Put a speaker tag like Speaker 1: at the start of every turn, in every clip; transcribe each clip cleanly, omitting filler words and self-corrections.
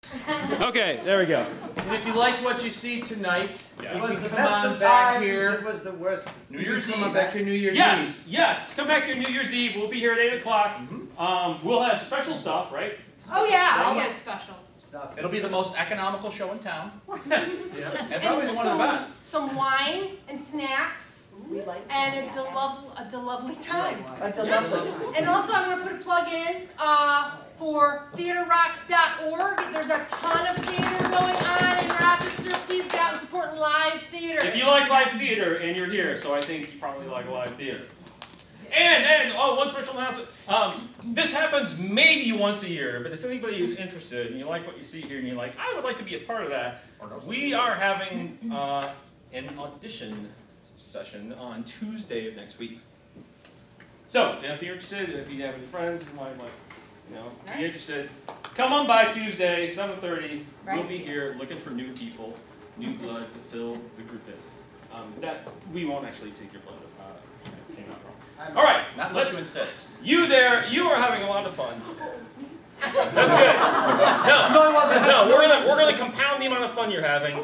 Speaker 1: Okay, there we go.
Speaker 2: And if you like what you see tonight,
Speaker 1: yeah.
Speaker 2: you
Speaker 3: It was
Speaker 2: can
Speaker 3: the
Speaker 2: come
Speaker 3: best
Speaker 2: on
Speaker 3: of
Speaker 2: back
Speaker 3: times.
Speaker 2: here.
Speaker 3: It was the worst.
Speaker 2: New Year's Eve. Come back here New Year's
Speaker 1: Yes,
Speaker 2: Eve.
Speaker 1: yes. Come back here New Year's Eve. We'll be here at 8 o'clock. We'll have special stuff, right?
Speaker 4: Oh yeah, always special.
Speaker 3: Stuff.
Speaker 2: It'll be the most economical show in town.
Speaker 1: Yes.
Speaker 2: Yeah. And probably one of the best.
Speaker 4: Some wine and snacks and a lovely time. And also I'm going to put a plug in for theaterrocks.org. There's a ton of theater going on in Rochester. Please get out and support live theater.
Speaker 1: If you like live theater and you're here, so I think you probably like live theater. And one special announcement. This happens maybe once a year, but if anybody is interested and you like what you see here and you're like, I would like to be a part of that, we are having an audition session on Tuesday of next week. So, if you're interested, if you have any friends who might be interested, come on by Tuesday, 7:30. We'll be here looking for new people, new blood to fill the group in. That we won't actually take your blood. Came out wrong. All right,
Speaker 2: Not unless you insist.
Speaker 1: You there, you are having a lot of fun. That's good. No,
Speaker 3: it wasn't.
Speaker 1: No, we're gonna compound the amount of fun you're having,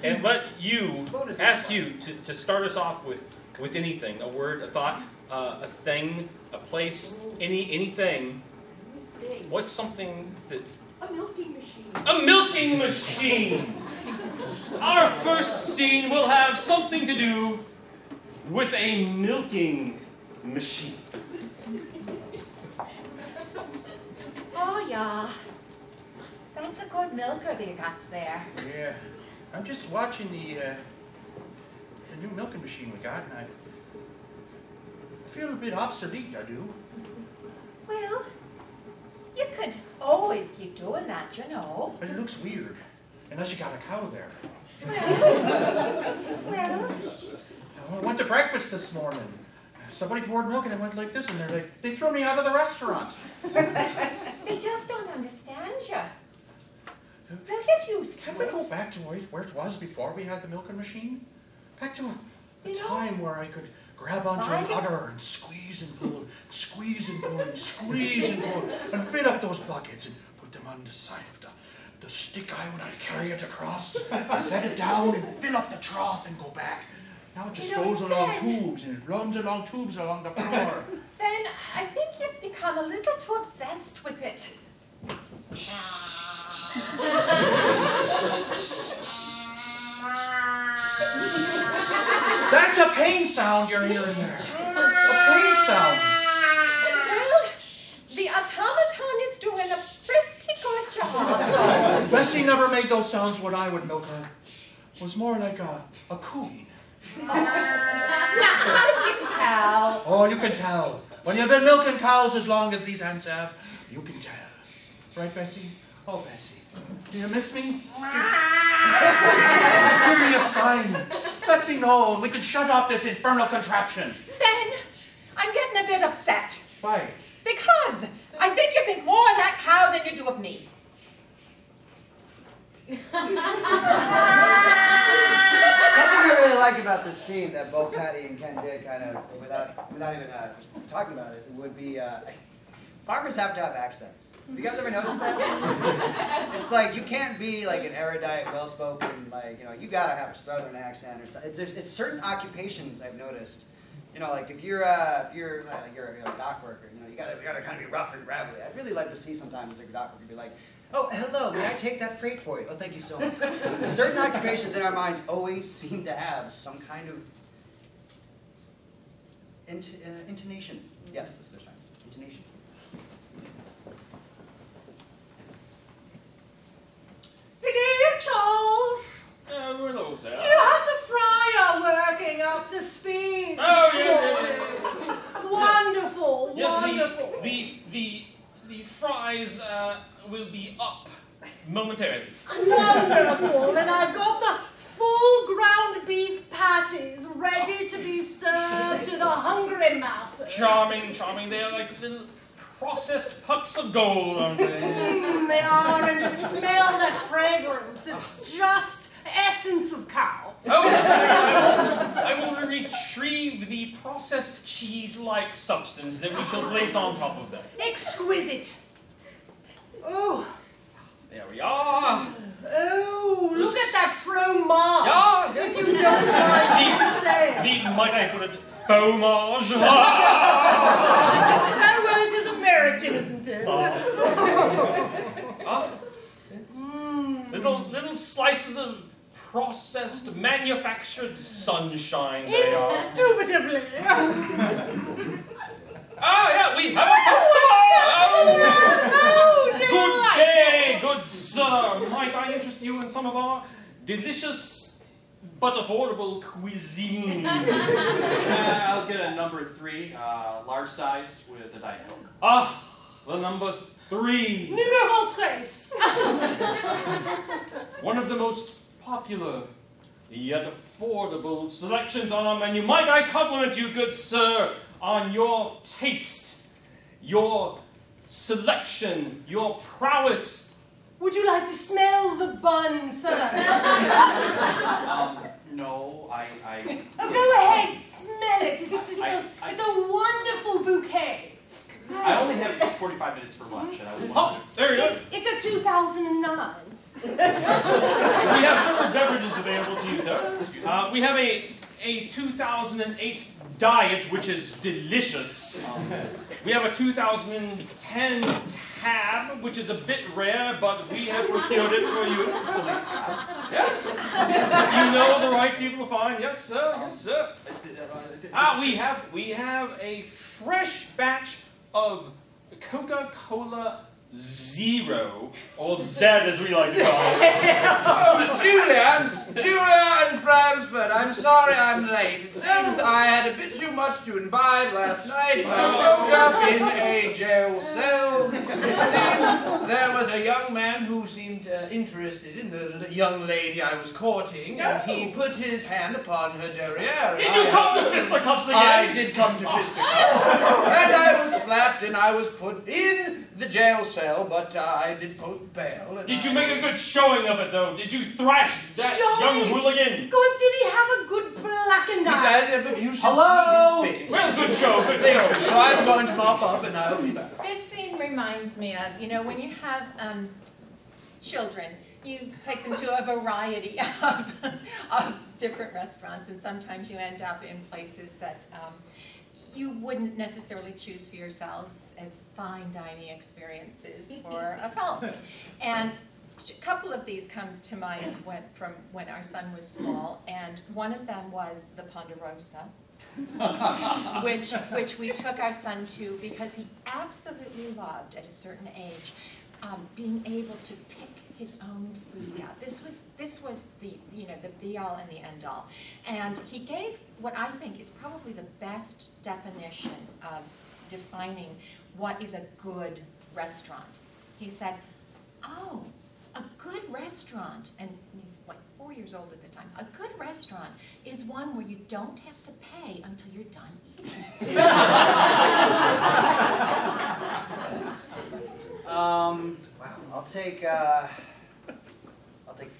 Speaker 1: and let you ask you to start us off with anything, a word, a thought, a thing, a place, anything. What's something that?
Speaker 4: A milking machine.
Speaker 1: A milking machine. Our first scene will have something to do with a milking machine.
Speaker 5: Oh, yeah. That's a good milker they got there.
Speaker 2: Yeah. I'm just watching the new milking machine we got, and I feel a bit obsolete, I do.
Speaker 5: Well, you could always keep doing that, you know.
Speaker 2: But it looks weird, unless you got a cow there.
Speaker 5: Well,
Speaker 2: I went to breakfast this morning. Somebody poured milk and it went like this, and they threw me out of the restaurant.
Speaker 5: they just don't understand you. They'll get used to
Speaker 2: Can't we
Speaker 5: it.
Speaker 2: go back to where it was before we had the milking machine? Back to a time where I could grab onto an udder and squeeze and pull, squeeze and pull, and squeeze and pull, and fill up those buckets and put them on the side of the stick I would carry it across, set it down and fill up the trough and go back. Now it just goes along tubes and it runs along tubes along the floor.
Speaker 5: Sven, I think you've become a little too obsessed with it.
Speaker 2: That's a pain sound you're hearing there. A pain sound.
Speaker 5: Well, the automaton is doing a pretty good job.
Speaker 2: Bessie never made those sounds when I would milk her. It was more like a cooing.
Speaker 5: Now, how do you tell?
Speaker 2: Oh, you can tell. When you've been milking cows as long as these ants have, you can tell. Right, Bessie? Oh, Bessie, do you miss me? Give me a sign. Let me know. We can shut off this infernal contraption.
Speaker 5: Sven, I'm getting a bit upset.
Speaker 2: Why?
Speaker 5: Because I think you think more of that cow than you do of me.
Speaker 3: Something I really like about this scene that both Patty and Ken did, kind of without even talking about it, would be farmers have to have accents. You guys ever notice that? It's like you can't be like an erudite, well-spoken, like you gotta have a southern accent or something. It's certain occupations I've noticed. Like if you're a dock worker, you gotta kind of be rough and gravelly. I'd really like to see sometimes like a dock worker be like, oh, hello, may I take that freight for you? Oh, thank you so much. Certain occupations in our minds always seem to have some kind of intonation. Yes, that's what I'm saying. Intonation.
Speaker 4: Hey, Charles.
Speaker 1: Where are those at?
Speaker 4: You have the fryer working up to speed.
Speaker 1: Oh,
Speaker 4: this
Speaker 1: yeah.
Speaker 4: morning. Wonderful,
Speaker 1: Yes,
Speaker 4: wonderful.
Speaker 1: the fries will be up momentarily.
Speaker 4: Wonderful, and I've got the full ground beef patties ready to be served to the hungry masses.
Speaker 1: Charming. They are like little processed pucks of gold, aren't they?
Speaker 4: They are, and just smell that fragrance. It's just essence of cow.
Speaker 1: Oh, I will retrieve the processed cheese-like substance that we shall place on top of them.
Speaker 4: Exquisite. Oh.
Speaker 1: There we are.
Speaker 4: Oh, look at that fromage.
Speaker 1: Yeah,
Speaker 4: If you don't mind me saying.
Speaker 1: Might I put it, fromage?
Speaker 4: Oh, well, it is American, isn't it?
Speaker 1: Little slices of processed, manufactured sunshine they are.
Speaker 4: Indubitably.
Speaker 1: Oh, yeah, we have a customer! Good day, good sir. Might I interest you in some of our delicious but affordable cuisine?
Speaker 6: I'll get a number 3, large size with a Diet Coke.
Speaker 1: Ah, the number 3.
Speaker 4: Numéro 3.
Speaker 1: One of the most popular, yet affordable selections on our menu. Might I compliment you, good sir, on your taste, your selection, your prowess.
Speaker 4: Would you like to smell the bun first?
Speaker 6: No,
Speaker 4: Oh, go ahead, smell it. It's just it's a wonderful bouquet.
Speaker 6: I only have 45 minutes for lunch, and I was
Speaker 1: Oh,
Speaker 6: wondering.
Speaker 1: there you go.
Speaker 4: It's a 2009.
Speaker 1: We have several beverages available to you, sir. We have a 2008 diet, which is delicious. We have a 2010 tab, which is a bit rare, but we have procured it for you. Yeah. You know the right people to find. Yes, sir. Yes, sir. We have a fresh batch of Coca-Cola Zero, or Z as we like to call it.
Speaker 7: Oh, Julia and Fransford, I'm sorry I'm late. It seems I had a bit too much to imbibe last night. I woke up in a jail cell. It seemed there was a young man who seemed interested in the young lady I was courting, and he put his hand upon her derriere.
Speaker 1: Did you come to fisticuffs again?
Speaker 7: I did come to fisticuffs. And I was slapped and I was put in the jail cell, but I did post bail.
Speaker 1: Did you make a good showing of it, though? Did you thrash that young hooligan?
Speaker 4: Good. Did he have a good black and
Speaker 7: He
Speaker 4: eye?
Speaker 7: did, but you should
Speaker 2: Hello?
Speaker 7: see his face.
Speaker 1: Well, good show, good
Speaker 7: Thank
Speaker 1: show.
Speaker 7: you. So I'm going to mop up and I'll be back.
Speaker 5: This scene reminds me of, you know, when you have children, you take them to a variety of different restaurants, and sometimes you end up in places that you wouldn't necessarily choose for yourselves as fine dining experiences for adults. And a couple of these come to mind from when our son was small, and one of them was the Ponderosa, which we took our son to because he absolutely loved, at a certain age, being able to pick his own food out. This was the be all and the end all. And he gave what I think is probably the best definition of defining what is a good restaurant. He said, "Oh, a good restaurant," and he's like 4 years old at the time, "a good restaurant is one where you don't have to pay until you're done eating."
Speaker 3: Wow. I'll take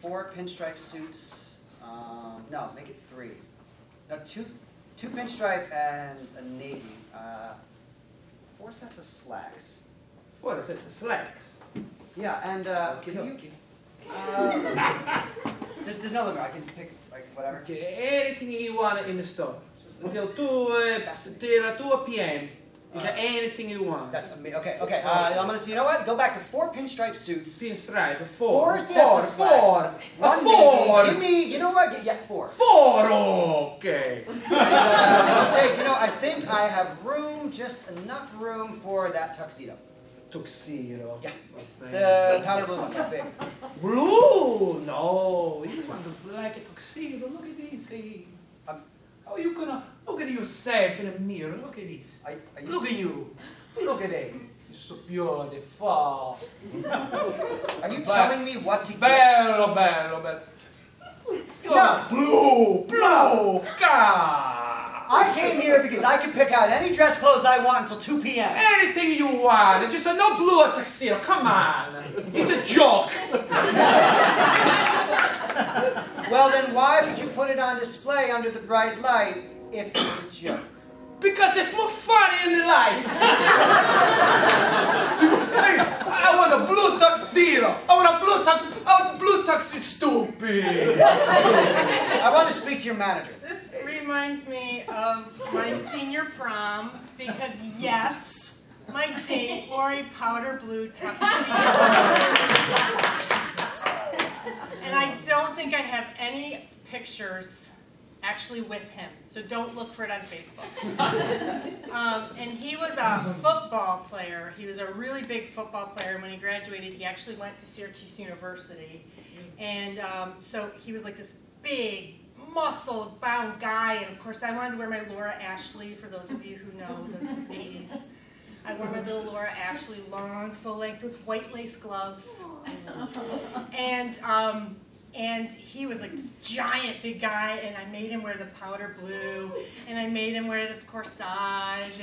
Speaker 3: 4 pinstripe suits. No, make it 3. No, two pinstripe and a navy. 4 sets of slacks.
Speaker 7: 4 sets of slacks.
Speaker 3: Yeah, and there's no limit. I can pick like whatever.
Speaker 7: Okay, anything you want in the store. Until la tua piente. Is there anything you want?
Speaker 3: That's amazing. Okay. I'm gonna. You know what? Go back to 4 pinstripe suits.
Speaker 7: Pinstripe,
Speaker 3: 4 sets of slacks. 1 navy. Give me. You know what? Yeah, 4.
Speaker 7: 4. Okay.
Speaker 3: And, I'll take. You know, I think I have room, just enough room for that tuxedo.
Speaker 7: Tuxedo.
Speaker 3: Yeah. The powder blue one, that big.
Speaker 7: Blue? No, you want the black tuxedo. Look at this. How you gonna look at yourself in the mirror? Look at this. Look at you. Look at that. You're so beautiful.
Speaker 3: Are you telling me what to get?
Speaker 7: Bello.
Speaker 3: No.
Speaker 7: Blue.
Speaker 3: I came here because I can pick out any dress clothes I want until 2 p.m.
Speaker 7: Anything you want. Just no blue tuxedo. Come on. It's a joke.
Speaker 3: Well, then why would you put it on display under the bright light if it's a joke?
Speaker 7: Because it's more funny in the lights. Hey, I want a blue tuxedo. I want a blue tuxedo. tux is stupid.
Speaker 3: I want to speak to your manager.
Speaker 4: This reminds me of my senior prom because, yes, my date wore a powder blue tuxedo. And I don't think I have any pictures actually with him, so don't look for it on Facebook. And he was a football player. He was a really big football player, and when he graduated, he actually went to Syracuse University. And so he was like this big, muscle-bound guy, and of course I wanted to wear my Laura Ashley, for those of you who know the 80s. I wore my little Laura Ashley long, full length with white lace gloves. And he was like this giant big guy, and I made him wear the powder blue, and I made him wear this corsage,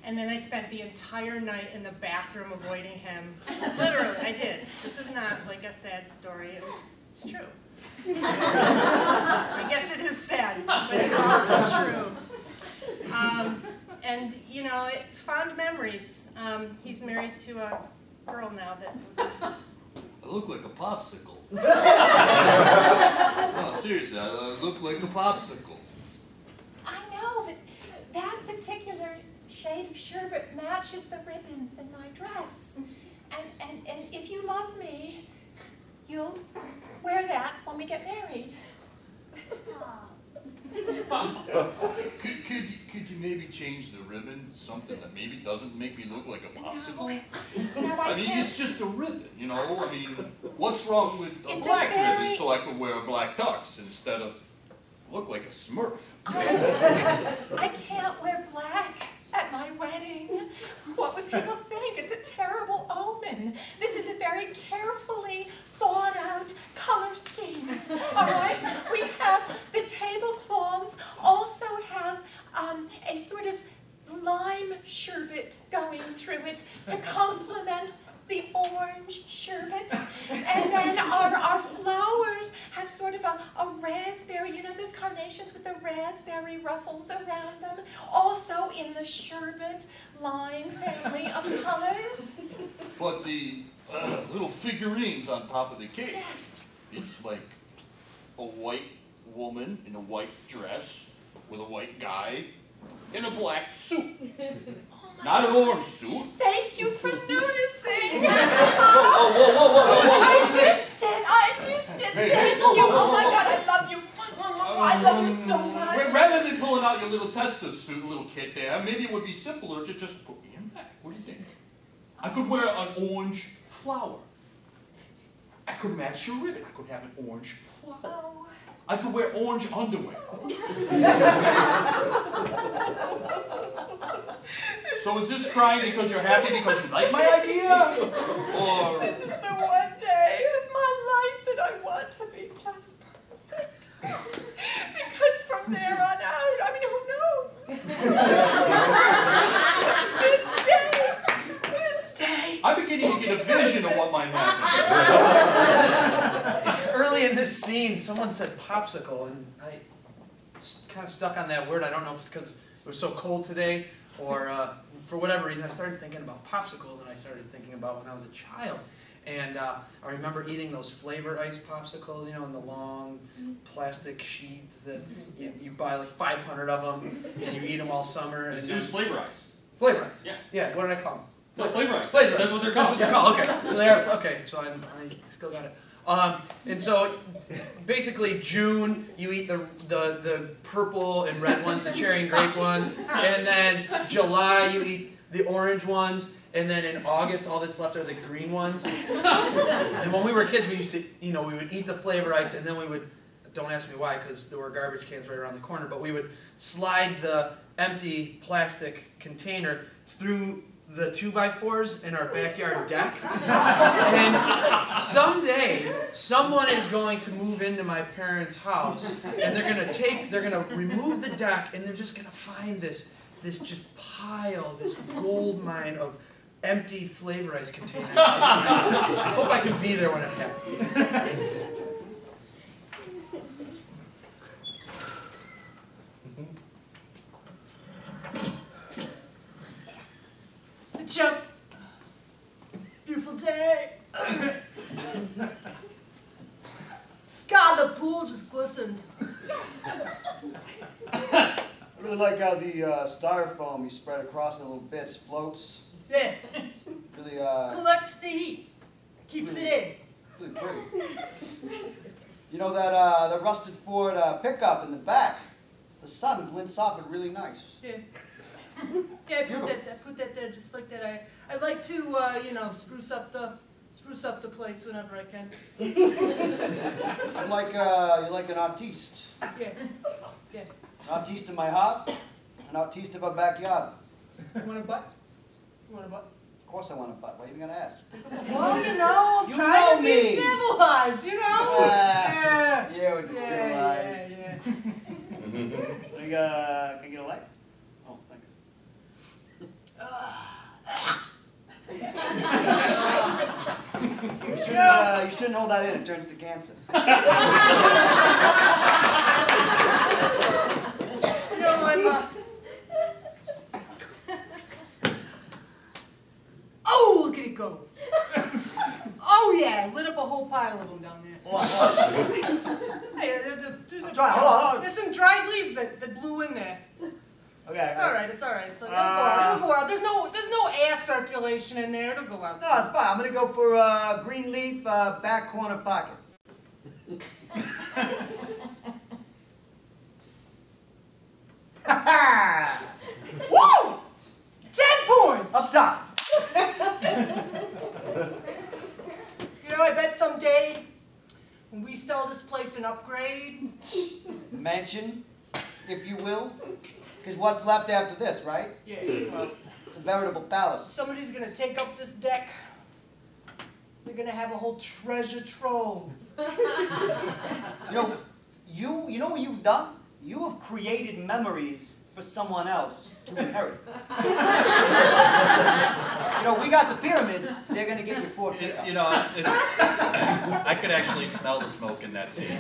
Speaker 4: and then I spent the entire night in the bathroom avoiding him. Literally, I did. This is not like a sad story. It's true. I guess it is sad, but it's also true. And you know, it's fond memories. He's married to a girl now that was.
Speaker 8: I look like a popsicle. No, seriously, I look like a popsicle.
Speaker 5: I know, but that particular shade of sherbet matches the ribbons in my dress. And if you love me, you'll wear that when we get married.
Speaker 8: Could you maybe change the ribbon to something that maybe doesn't make me look like a popsicle?
Speaker 5: No,
Speaker 8: I mean,
Speaker 5: can't.
Speaker 8: it's just a ribbon, you know? I mean, what's wrong with a
Speaker 5: It's
Speaker 8: black
Speaker 5: a very...
Speaker 8: ribbon so I could wear a black tux instead of look like a Smurf?
Speaker 5: I can't wear black at my wedding. What would people think? It's a terrible omen. This is a very carefully thought out color scheme. All right? We have the tablecloths also have a sort of lime sherbet going through it to complement the orange sherbet. And then our flowers have sort of a raspberry, you know those carnations with the raspberry ruffles around them? Also in the sherbet line family of colors.
Speaker 8: But the little figurines on top of the cake,
Speaker 5: Yes.
Speaker 8: it's like a white woman in a white dress with a white guy in a black suit. Not an orange suit.
Speaker 5: Thank you for noticing.
Speaker 8: Whoa.
Speaker 5: I missed it. Thank you. Oh my God, I love you. I love you so much.
Speaker 8: Rather than pulling out your little Testus suit, little kid there, maybe it would be simpler to just put me in back. What do you think? I could wear an orange flower. I could match your ribbon. I could have an orange flower.
Speaker 5: Oh.
Speaker 8: I could wear orange underwear. So is this crying because you're happy because you like my idea? Or...
Speaker 5: This is the one day of my life that I want to be just perfect. Because from there on out, I mean, who knows? This day.
Speaker 8: I'm beginning to get a vision of what might happen.
Speaker 7: Early in this scene, someone said popsicle, and I kind of stuck on that word. I don't know if it's because it was so cold today, or for whatever reason, I started thinking about popsicles, and I started thinking about when I was a child. And I remember eating those flavor ice popsicles, you know, in the long plastic sheets that you buy like 500 of them, and you eat them all summer.
Speaker 1: It was flavor ice.
Speaker 7: Flavor ice?
Speaker 1: Yeah.
Speaker 7: Yeah, what did I call them?
Speaker 1: No, flavor ice.
Speaker 7: Flavor.
Speaker 1: That's what they're called.
Speaker 7: That's what they're called. Okay. So they are. Okay. So I still got it. And so basically June you eat the purple and red ones, the cherry and grape ones, and then July you eat the orange ones, and then in August all that's left are the green ones. And when we were kids, we used to, you know, we would eat the flavor ice, and then we would, don't ask me why, because there were garbage cans right around the corner, but we would slide the empty plastic container through the 2x4s in our backyard deck. And someday, someone is going to move into my parents' house, and they're gonna remove the deck, and they're just gonna find this just pile, this gold mine of empty flavor ice containers. I hope I can be there when it happens.
Speaker 4: Jump. Beautiful day. the pool just glistens.
Speaker 3: I really like how the styrofoam you spread across in little bits floats.
Speaker 4: Yeah.
Speaker 3: Really,
Speaker 4: Collects the heat. Keeps it in.
Speaker 3: really pretty. You know that the rusted Ford pickup in the back? The sun glints off it really nice.
Speaker 4: Yeah. Yeah, I put that there just like that. I like to you know, spruce up the place whenever I can.
Speaker 3: You're like an artiste.
Speaker 4: Yeah. Yeah.
Speaker 3: An artiste in my heart, an artiste in my backyard.
Speaker 4: You want a butt? You want a butt?
Speaker 3: Of course I want a butt. Why are you gonna ask?
Speaker 4: Well, you know, I'm
Speaker 3: You
Speaker 4: trying
Speaker 3: know
Speaker 4: to
Speaker 3: me.
Speaker 4: be civilized, you know? Yeah.
Speaker 3: Yeah, with the civilized.
Speaker 4: Yeah.
Speaker 3: Can I get a light? Oh, thank you. You shouldn't hold that in. It turns to cancer.
Speaker 4: You know, oh, look at it go. Oh, yeah, lit up a whole pile of them down there. Hey, there's some dried leaves that blew in there.
Speaker 3: Okay.
Speaker 4: It's all right. It's all right. It'll go out. It'll go out. There's no air circulation in there. It'll go out.
Speaker 3: No, it's fine. I'm gonna go for green leaf back corner pocket.
Speaker 4: Woo! 10 points.
Speaker 3: Up top.
Speaker 4: You know, I bet someday when we sell this place and upgrade,
Speaker 3: Mansion, if you will. Because what's left after this, right?
Speaker 4: yeah, well,
Speaker 3: It's a veritable palace.
Speaker 4: somebody's gonna take up this deck. They're gonna have a whole treasure trove.
Speaker 3: You know what you've done? You have created memories for someone else to inherit. We got the pyramids. They're gonna get your Ford pickup.
Speaker 6: You know, it's I could actually smell the smoke in that scene.